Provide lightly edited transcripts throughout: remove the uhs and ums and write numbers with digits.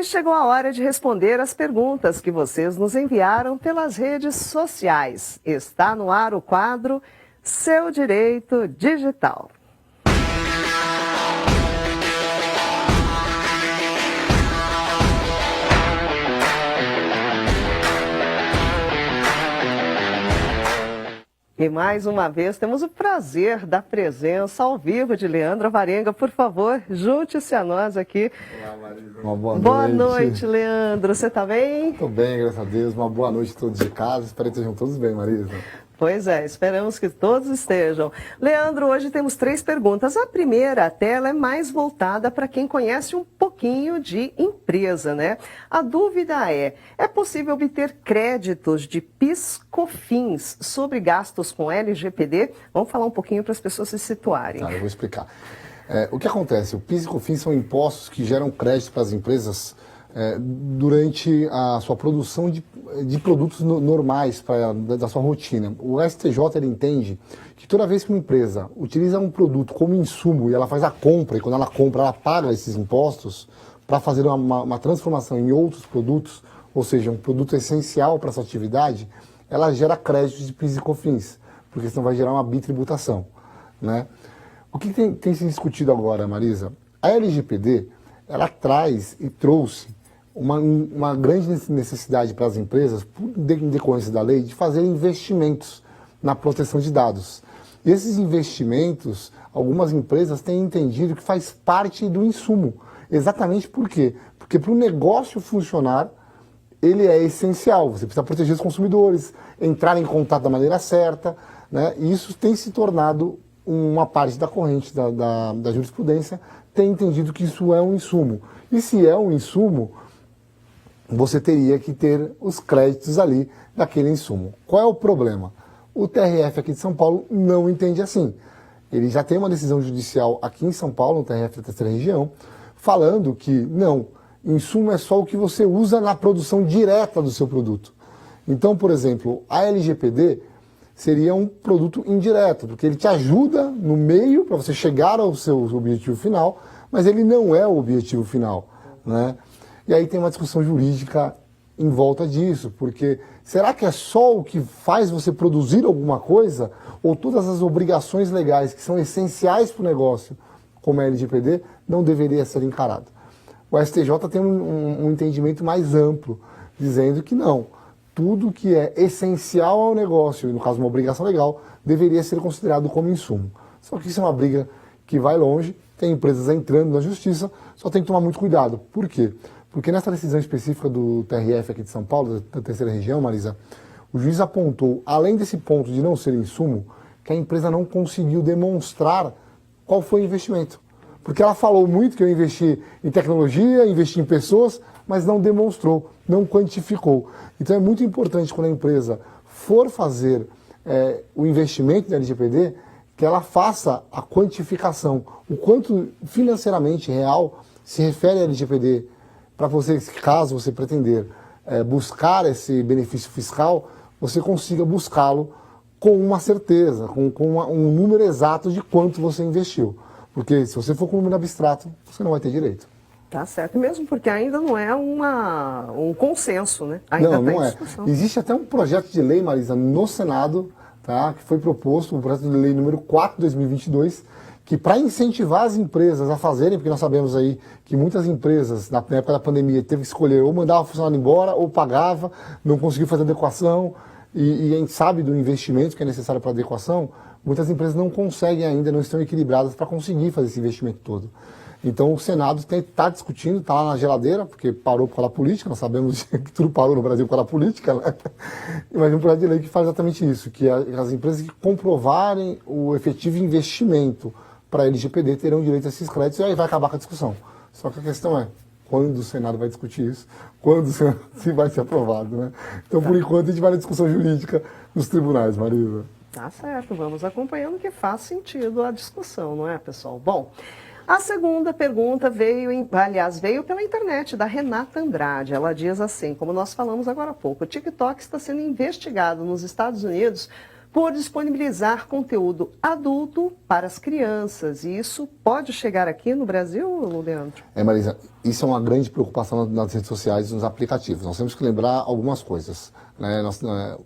chegou a hora de responder as perguntas que vocês nos enviaram pelas redes sociais. Está no ar o quadro Seu Direito Digital. E mais uma vez temos o prazer da presença ao vivo de Leandro Alvarenga. Por favor, junte-se a nós aqui. Olá, Marisa. Uma boa noite. Boa noite, Leandro. Você está bem? Estou bem, graças a Deus. Uma boa noite a todos de casa. Espero que estejam todos bem, Marisa. Pois é, esperamos que todos estejam. Leandro, hoje temos 3 perguntas. A primeira tela é mais voltada para quem conhece um pouquinho de empresa, né? A dúvida é possível obter créditos de PIS/COFINS sobre gastos com LGPD? Vamos falar um pouquinho para as pessoas se situarem. Tá, eu vou explicar. O que acontece? O PIS e COFINS são impostos que geram crédito para as empresas durante a sua produção de produtos normais da sua rotina. O STJ ele entende que toda vez que uma empresa utiliza um produto como insumo e ela faz a compra, e quando ela compra ela paga esses impostos para fazer uma transformação em outros produtos, ou seja, um produto essencial para essa atividade, ela gera créditos de PIS e COFINS, porque senão vai gerar uma bitributação, né? O que tem se discutido agora, Marisa? A LGPD, ela traz e trouxe uma grande necessidade para as empresas, em decorrência da lei, de fazer investimentos na proteção de dados. E esses investimentos, algumas empresas têm entendido que faz parte do insumo. Exatamente por quê? Porque para o negócio funcionar, ele é essencial. Você precisa proteger os consumidores, entrar em contato da maneira certa, né? E isso tem se tornado uma parte da corrente da jurisprudência, tem entendido que isso é um insumo. E se é um insumo, você teria que ter os créditos ali daquele insumo. Qual é o problema? O TRF aqui de São Paulo não entende assim. Ele já tem uma decisão judicial aqui em São Paulo, no TRF da terceira região, falando que não, insumo é só o que você usa na produção direta do seu produto. Então, por exemplo, a LGPD seria um produto indireto, porque ele te ajuda no meio para você chegar ao seu objetivo final, mas ele não é o objetivo final, né? E aí tem uma discussão jurídica em volta disso, porque será que é só o que faz você produzir alguma coisa, ou todas as obrigações legais que são essenciais para o negócio, como a LGPD, não deveria ser encarado? O STJ tem um entendimento mais amplo, dizendo que não, tudo que é essencial ao negócio, e no caso uma obrigação legal, deveria ser considerado como insumo. Só que isso é uma briga que vai longe, tem empresas entrando na justiça, só tem que tomar muito cuidado. Por quê? Porque nessa decisão específica do TRF aqui de São Paulo, da terceira região, Marisa, o juiz apontou, além desse ponto de não ser insumo, que a empresa não conseguiu demonstrar qual foi o investimento. Porque ela falou muito que eu investi em tecnologia, investi em pessoas, mas não demonstrou, não quantificou. Então é muito importante quando a empresa for fazer o investimento da LGPD, que ela faça a quantificação, o quanto financeiramente real se refere à LGPD, para você, caso você pretender buscar esse benefício fiscal, você consiga buscá-lo com uma certeza, com um número exato de quanto você investiu. Porque se você for com um número abstrato, você não vai ter direito. Tá certo, mesmo porque ainda não é um consenso, né? Ainda não em é. discussão. Existe até um projeto de lei, Marisa, no Senado, tá, que foi proposto, o projeto de lei número 4 de 2022, que para incentivar as empresas a fazerem, porque nós sabemos aí que muitas empresas, na época da pandemia, teve que escolher ou mandava o funcionário embora, ou pagava, não conseguiu fazer adequação, e a gente sabe do investimento que é necessário para adequação, muitas empresas não conseguem ainda, não estão equilibradas para conseguir fazer esse investimento todo. Então o Senado está discutindo, está lá na geladeira, porque parou por causa da política, nós sabemos que tudo parou no Brasil por causa da política, né? Mas um projeto de lei que faz exatamente isso, que as empresas que comprovarem o efetivo investimento para a LGPD terão direito a esses créditos, e aí vai acabar com a discussão. Só que a questão é, quando o Senado vai discutir isso, quando se vai ser aprovado, né? Então, por enquanto, a gente vai na discussão jurídica nos tribunais, Marisa. Tá certo, vamos acompanhando que faz sentido a discussão, não é, pessoal? Bom, a segunda pergunta veio pela internet, da Renata Andrade. Ela diz assim, como nós falamos agora há pouco, o TikTok está sendo investigado nos Estados Unidos por disponibilizar conteúdo adulto para as crianças. E isso pode chegar aqui no Brasil, Leandro? Marisa, isso é uma grande preocupação nas redes sociais e nos aplicativos. Nós temos que lembrar algumas coisas, né?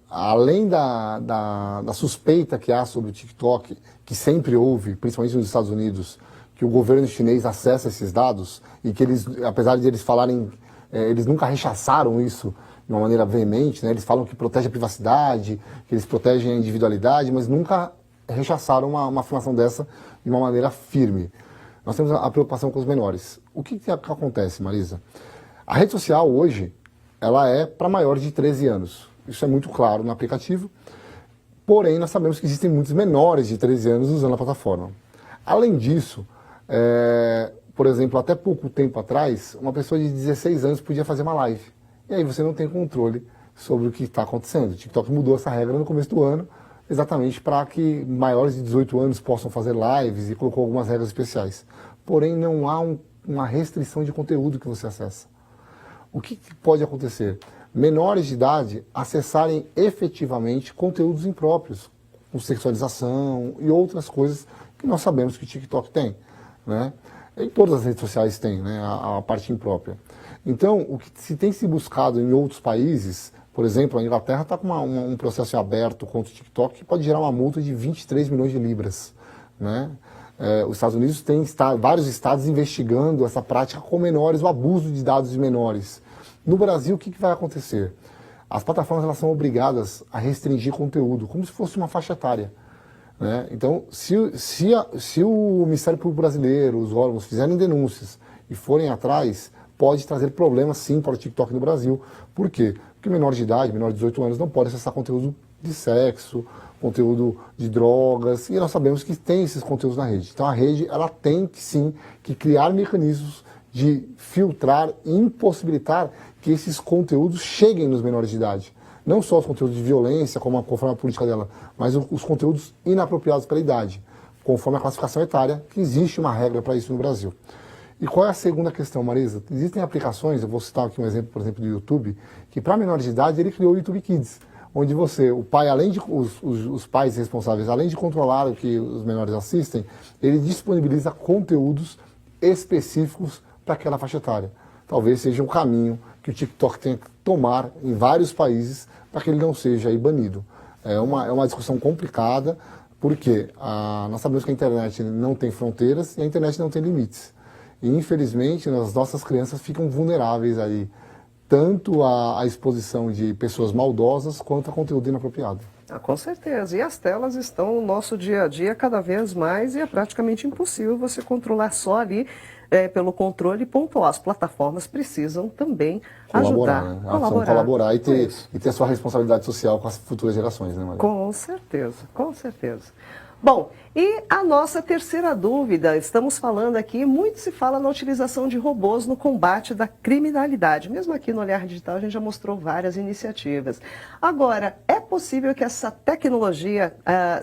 Além da suspeita que há sobre o TikTok, que sempre houve, principalmente nos Estados Unidos, que o governo chinês acessa esses dados e que eles, apesar de eles falarem, eles nunca rechaçaram isso de uma maneira veemente, né? Eles falam que protege a privacidade, que eles protegem a individualidade, mas nunca rechaçaram uma afirmação dessa de uma maneira firme. Nós temos a preocupação com os menores. O que acontece, Marisa? A rede social hoje, ela é para maiores de 13 anos. Isso é muito claro no aplicativo. Porém, nós sabemos que existem muitos menores de 13 anos usando a plataforma. Além disso, por exemplo, até pouco tempo atrás, uma pessoa de 16 anos podia fazer uma live. E aí você não tem controle sobre o que está acontecendo. O TikTok mudou essa regra no começo do ano, exatamente para que maiores de 18 anos possam fazer lives e colocou algumas regras especiais. Porém, não há uma restrição de conteúdo que você acessa. O que pode acontecer? Menores de idade acessarem efetivamente conteúdos impróprios, com sexualização e outras coisas que nós sabemos que o TikTok tem, né? Em todas as redes sociais tem, né, a parte imprópria. Então, o que se tem se buscado em outros países, por exemplo, a Inglaterra está com um processo aberto contra o TikTok que pode gerar uma multa de 23 milhões de libras, né? Os Estados Unidos têm vários estados investigando essa prática com menores, o abuso de dados de menores. No Brasil, o que vai acontecer? As plataformas elas são obrigadas a restringir conteúdo, como se fosse uma faixa etária, né? Então, se o Ministério Público Brasileiro, os órgãos fizerem denúncias e forem atrás, pode trazer problemas sim para o TikTok no Brasil. Por quê? Porque menor de idade, menor de 18 anos, não pode acessar conteúdo de sexo, conteúdo de drogas, e nós sabemos que tem esses conteúdos na rede. Então a rede ela tem sim que criar mecanismos de filtrar e impossibilitar que esses conteúdos cheguem nos menores de idade. Não só os conteúdos de violência, conforme a política dela, mas os conteúdos inapropriados pela idade, conforme a classificação etária, que existe uma regra para isso no Brasil. E qual é a segunda questão, Marisa? Existem aplicações, eu vou citar aqui um exemplo, por exemplo, do YouTube, que para menores de idade ele criou o YouTube Kids, onde o pai, além de os pais responsáveis, além de controlar o que os menores assistem, ele disponibiliza conteúdos específicos para aquela faixa etária. Talvez seja um caminho que o TikTok tenha que tomar em vários países para que ele não seja aí banido. É uma discussão complicada, porque nós sabemos que a internet não tem fronteiras e a internet não tem limites. E, infelizmente, as nossas crianças ficam vulneráveis aí, tanto à exposição de pessoas maldosas quanto a conteúdo inapropriado. Com certeza. E as telas estão no nosso dia a dia cada vez mais e é praticamente impossível você controlar só ali pelo controle pontual. As plataformas precisam também colaborar, ajudar. Né? Colaborar e ter a sua responsabilidade social com as futuras gerações, né, Maria? Com certeza, com certeza. Bom, e a nossa terceira dúvida, estamos falando aqui, muito se fala na utilização de robôs no combate da criminalidade. Mesmo aqui no Olhar Digital a gente já mostrou várias iniciativas. Agora, é possível que essa tecnologia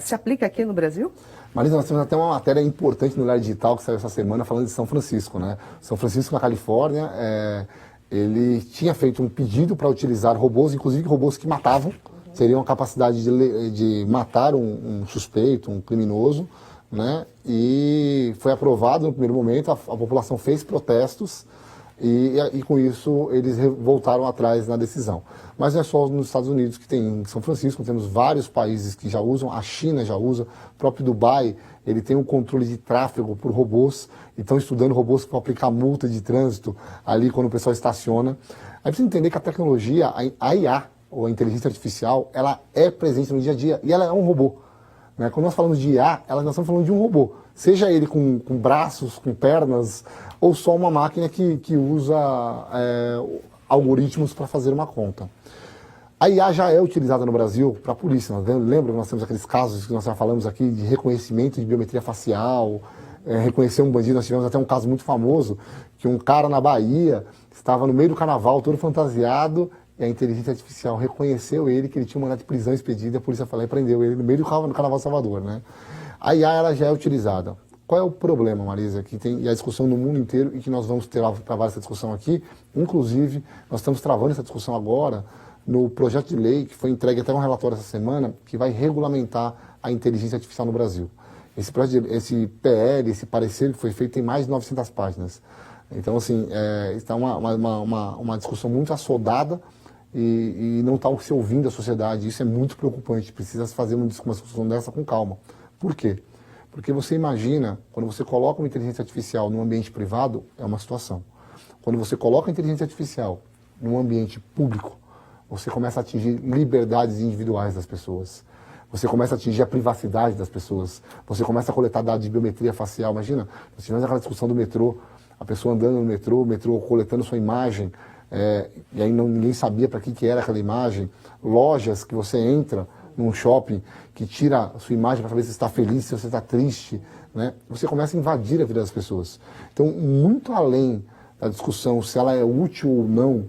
se aplique aqui no Brasil? Marisa, nós temos até uma matéria importante no Olhar Digital que saiu essa semana falando de São Francisco, né? São Francisco, na Califórnia, ele tinha feito um pedido para utilizar robôs, inclusive robôs que matavam, teriam a capacidade de matar um suspeito, um criminoso, né? E foi aprovado no primeiro momento, a população fez protestos e com isso eles voltaram atrás na decisão. Mas não é só nos Estados Unidos que tem, em São Francisco temos vários países que já usam, a China já usa, o próprio Dubai, ele tem um controle de tráfego por robôs, e estão estudando robôs para aplicar multa de trânsito ali quando o pessoal estaciona. Aí precisa entender que a tecnologia, a IA, ou a inteligência artificial, ela é presente no dia a dia e ela é um robô, né? Quando nós falamos de IA, nós estamos falando de um robô, seja ele com braços, com pernas, ou só uma máquina que usa algoritmos para fazer uma conta. A IA já é utilizada no Brasil para a polícia. Lembra que nós temos aqueles casos que nós já falamos aqui de reconhecimento de biometria facial, reconhecer um bandido. Nós tivemos até um caso muito famoso, que um cara na Bahia estava no meio do carnaval, todo fantasiado, e a inteligência artificial reconheceu ele, que ele tinha um mandado de prisão expedido, e a polícia foi lá e prendeu ele no meio do Carnaval de Salvador, né? A IA ela já é utilizada. Qual é o problema, Marisa, que tem a discussão no mundo inteiro e que nós vamos travar essa discussão aqui? Inclusive, nós estamos travando essa discussão agora no projeto de lei, que foi entregue até um relatório essa semana, que vai regulamentar a inteligência artificial no Brasil. Esse PL, esse parecer que foi feito, tem mais de 900 páginas. Então, assim, está uma discussão muito assodada e não está se ouvindo a sociedade. Isso é muito preocupante. Precisa fazer uma discussão dessa com calma. Por quê? Porque você imagina, quando você coloca uma inteligência artificial num ambiente privado, é uma situação. Quando você coloca a inteligência artificial num ambiente público, você começa a atingir liberdades individuais das pessoas. Você começa a atingir a privacidade das pessoas. Você começa a coletar dados de biometria facial. Imagina, nós tivemos aquela discussão do metrô, a pessoa andando no metrô, o metrô coletando sua imagem, e aí ninguém sabia para que era aquela imagem. Lojas que você entra num shopping, que tira a sua imagem para saber se você está feliz, se você está triste. Né? Você começa a invadir a vida das pessoas. Então, muito além da discussão se ela é útil ou não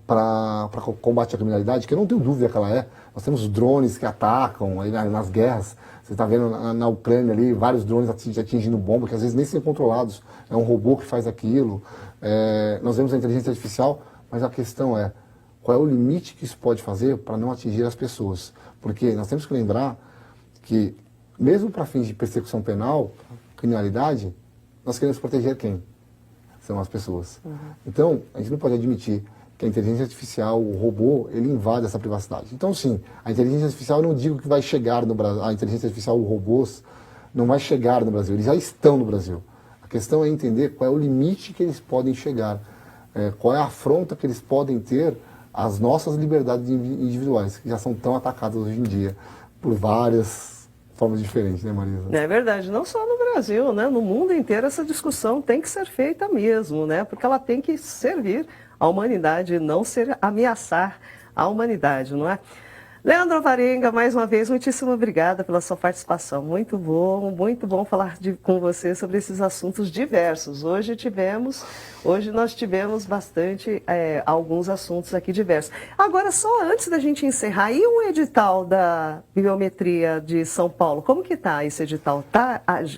para combate à criminalidade, que eu não tenho dúvida que ela é. Nós temos drones que atacam aí nas guerras. Você está vendo na Ucrânia ali vários drones atingindo bomba, que às vezes nem são controlados. É um robô que faz aquilo. Nós vemos a inteligência artificial, mas a questão é qual é o limite que isso pode fazer para não atingir as pessoas. Porque nós temos que lembrar que, mesmo para fins de persecução penal, criminalidade, nós queremos proteger quem? São as pessoas. Uhum. Então, a gente não pode admitir que a inteligência artificial, o robô, ele invade essa privacidade. Então, sim, a inteligência artificial, eu não digo que vai chegar no Brasil, a inteligência artificial, os robôs, não vai chegar no Brasil, eles já estão no Brasil. A questão é entender qual é o limite que eles podem chegar, qual é a afronta que eles podem ter às nossas liberdades individuais, que já são tão atacadas hoje em dia por várias formas diferentes, né, Marisa? É verdade, não só no Brasil, né? No mundo inteiro essa discussão tem que ser feita mesmo, né? Porque ela tem que servir à humanidade, não ameaçar a humanidade, não é? Leandro Alvarenga, mais uma vez, muitíssimo obrigada pela sua participação. Muito bom falar com você sobre esses assuntos diversos. Hoje nós tivemos bastante, alguns assuntos aqui diversos. Agora, só antes da gente encerrar, e o edital da biometria de São Paulo? Como que está esse edital?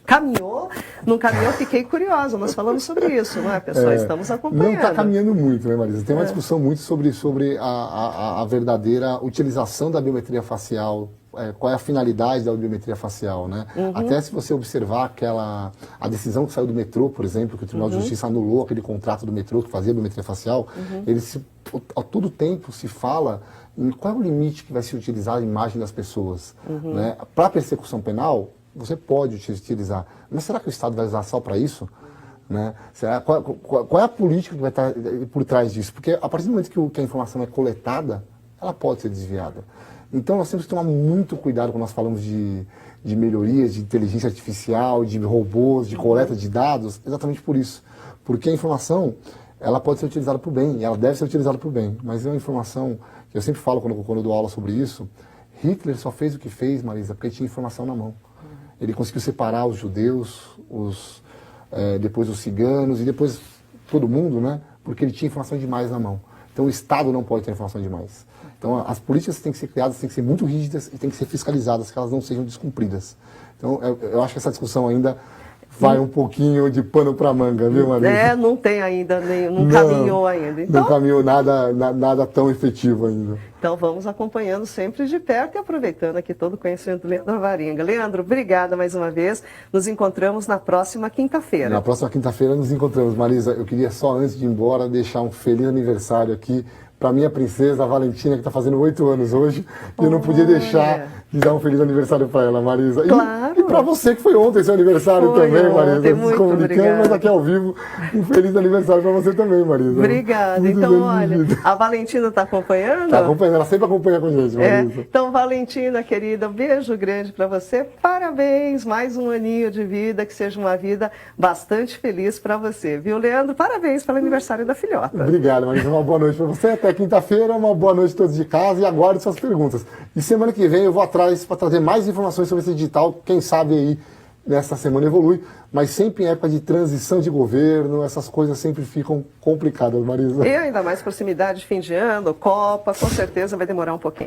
Caminhou? Não caminhou? Fiquei curiosa. Nós falamos sobre isso, não é, pessoal? Estamos acompanhando. Não está caminhando muito, né, Marisa? Tem uma discussão muito sobre a verdadeira utilização da biometria facial, qual é a finalidade da biometria facial, né? Uhum. Até se você observar a decisão que saiu do metrô, por exemplo, que o Tribunal de Justiça anulou aquele contrato do metrô que fazia biometria facial, a todo tempo se fala em qual é o limite que vai se utilizar a imagem das pessoas. Né? Para persecução penal, você pode utilizar, mas será que o Estado vai usar só para isso? Né? Qual é a política que vai estar por trás disso? Porque a partir do momento que a informação é coletada, ela pode ser desviada. Então nós temos que tomar muito cuidado quando nós falamos de melhorias, de inteligência artificial, de robôs, de coleta de dados, exatamente por isso. Porque a informação, ela pode ser utilizada para o bem, e ela deve ser utilizada para o bem. Mas é uma informação, que eu sempre falo quando eu dou aula sobre isso, Hitler só fez o que fez, Marisa, porque tinha informação na mão. Ele conseguiu separar os judeus, depois os ciganos e depois todo mundo, né? Porque ele tinha informação demais na mão. Então o Estado não pode ter informação demais. Então as políticas têm que ser criadas, têm que ser muito rígidas e têm que ser fiscalizadas, que elas não sejam descumpridas. Então eu acho que essa discussão ainda vai um pouquinho de pano para manga, viu, Marisa? Não tem ainda, não caminhou ainda. Então, não caminhou nada tão efetivo ainda. Então vamos acompanhando sempre de perto e aproveitando aqui todo o conhecimento do Leandro Alvarenga. Leandro, obrigada mais uma vez. Nos encontramos na próxima quinta-feira. Na próxima quinta-feira nos encontramos. Marisa, eu queria só antes de ir embora deixar um feliz aniversário aqui para minha princesa, a Valentina, que está fazendo 8 anos hoje. E eu não podia deixar de dar um feliz aniversário para ela, Marisa. Claro. E para você que foi ontem seu aniversário também, Marisa. Muito obrigada. Mas aqui ao vivo, um feliz aniversário para você também, Marisa. Obrigada. Muito então, bem, olha, a Valentina está acompanhando? Está acompanhando, ela sempre acompanha com a gente, Marisa. Então, Valentina, querida, um beijo grande para você. Parabéns, mais um aninho de vida, que seja uma vida bastante feliz para você. Viu, Leandro? Parabéns pelo aniversário da filhota. Obrigado, Marisa. Uma boa noite para você. Até quinta-feira, uma boa noite a todos de casa e aguarde suas perguntas. E semana que vem eu vou atrás para trazer mais informações sobre esse digital. Quem sabe aí nessa semana evolui, mas sempre em época de transição de governo, essas coisas sempre ficam complicadas, Marisa. E ainda mais proximidade de fim de ano, Copa, com certeza vai demorar um pouquinho.